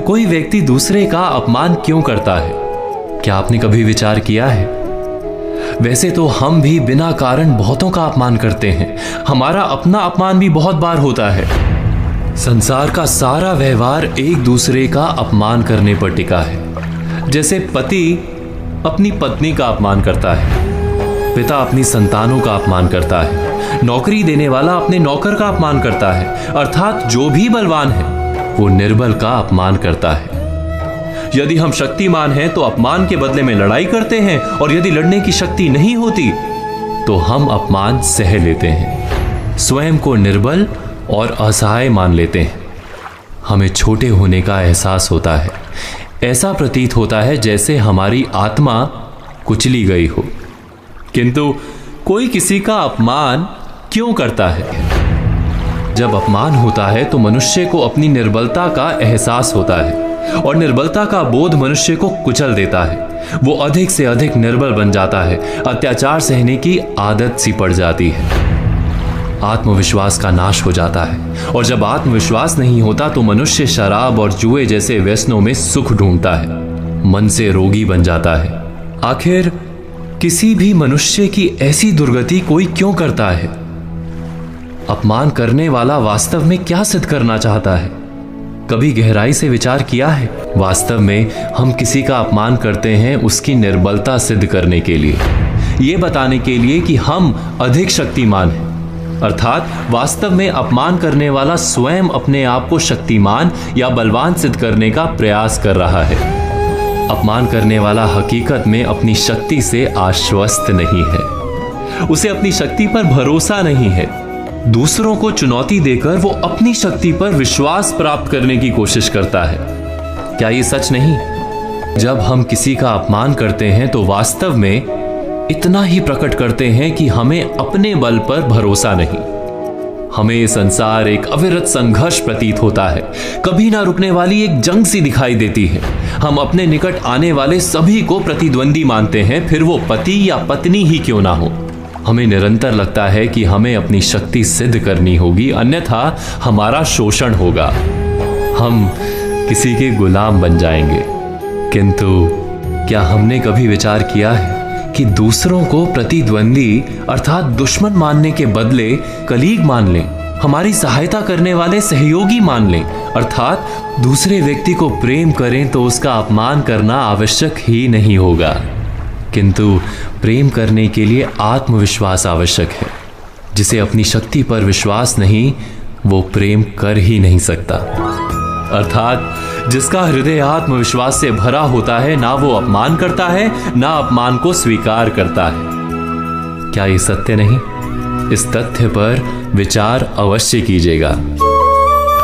कोई व्यक्ति दूसरे का अपमान क्यों करता है? क्या आपने कभी विचार किया है? वैसे तो हम भी बिना कारण बहुतों का अपमान करते हैं। हमारा अपना अपमान भी बहुत बार होता है। संसार का सारा व्यवहार एक दूसरे का अपमान करने पर टिका है। जैसे पति अपनी पत्नी का अपमान करता है, पिता अपनी संतानों का अपमान करता है, नौकरी देने वाला अपने नौकर का अपमान करता है, अर्थात जो भी बलवान है वो निर्बल का अपमान करता है। यदि हम शक्तिमान हैं तो अपमान के बदले में लड़ाई करते हैं, और यदि लड़ने की शक्ति नहीं होती तो हम अपमान सह लेते हैं, स्वयं को निर्बल और असहाय मान लेते हैं। हमें छोटे होने का एहसास होता है। ऐसा प्रतीत होता है जैसे हमारी आत्मा कुचली गई हो। किंतु कोई किसी का अपमान क्यों करता है? जब अपमान होता है तो मनुष्य को अपनी निर्बलता का एहसास होता है, और निर्बलता का बोध मनुष्य को कुचल देता है। वो अधिक से अधिक निर्बल बन जाता है, अत्याचार सहने की आदत सी पड़ जाती है, आत्मविश्वास का नाश हो जाता है। और जब आत्मविश्वास नहीं होता तो मनुष्य शराब और जुए जैसे व्यसनों में सुख ढूंढता है, मन से रोगी बन जाता है। आखिर किसी भी मनुष्य की ऐसी दुर्गति कोई क्यों करता है? अपमान करने वाला वास्तव में क्या सिद्ध करना चाहता है? कभी गहराई से विचार किया है? वास्तव में हम किसी का अपमान करते हैं उसकी निर्बलता सिद्ध करने के लिए, ये बताने के लिए कि हम अधिक शक्तिमान हैं। अर्थात वास्तव में अपमान करने वाला स्वयं अपने आप को शक्तिमान या बलवान सिद्ध करने का प्रयास कर रहा है। अपमान करने वाला हकीकत में अपनी शक्ति से आश्वस्त नहीं है, उसे अपनी शक्ति पर भरोसा नहीं है। दूसरों को चुनौती देकर वो अपनी शक्ति पर विश्वास प्राप्त करने की कोशिश करता है। क्या ये सच नहीं? जब हम किसी का अपमान करते हैं तो वास्तव में इतना ही प्रकट करते हैं कि हमें अपने बल पर भरोसा नहीं। हमें ये संसार एक अविरत संघर्ष प्रतीत होता है, कभी ना रुकने वाली एक जंग सी दिखाई देती है। हम अपने निकट आने वाले सभी को प्रतिद्वंदी मानते हैं, फिर वो पति या पत्नी ही क्यों ना हो। हमें निरंतर लगता है कि हमें अपनी शक्ति सिद्ध करनी होगी, अन्यथा हमारा शोषण होगा, हम किसी के गुलाम बन जाएंगे। किंतु क्या हमने कभी विचार किया है कि दूसरों को प्रतिद्वंदी अर्थात दुश्मन मानने के बदले कलीग मान लें, हमारी सहायता करने वाले सहयोगी मान लें, अर्थात दूसरे व्यक्ति को प्रेम करें तो उसका अपमान करना आवश्यक ही नहीं होगा। किंतु प्रेम करने के लिए आत्मविश्वास आवश्यक है। जिसे अपनी शक्ति पर विश्वास नहीं, वो प्रेम कर ही नहीं सकता। अर्थात जिसका हृदय आत्मविश्वास से भरा होता है, ना वो अपमान करता है, ना अपमान को स्वीकार करता है। क्या ये सत्य नहीं? इस तथ्य पर विचार अवश्य कीजिएगा।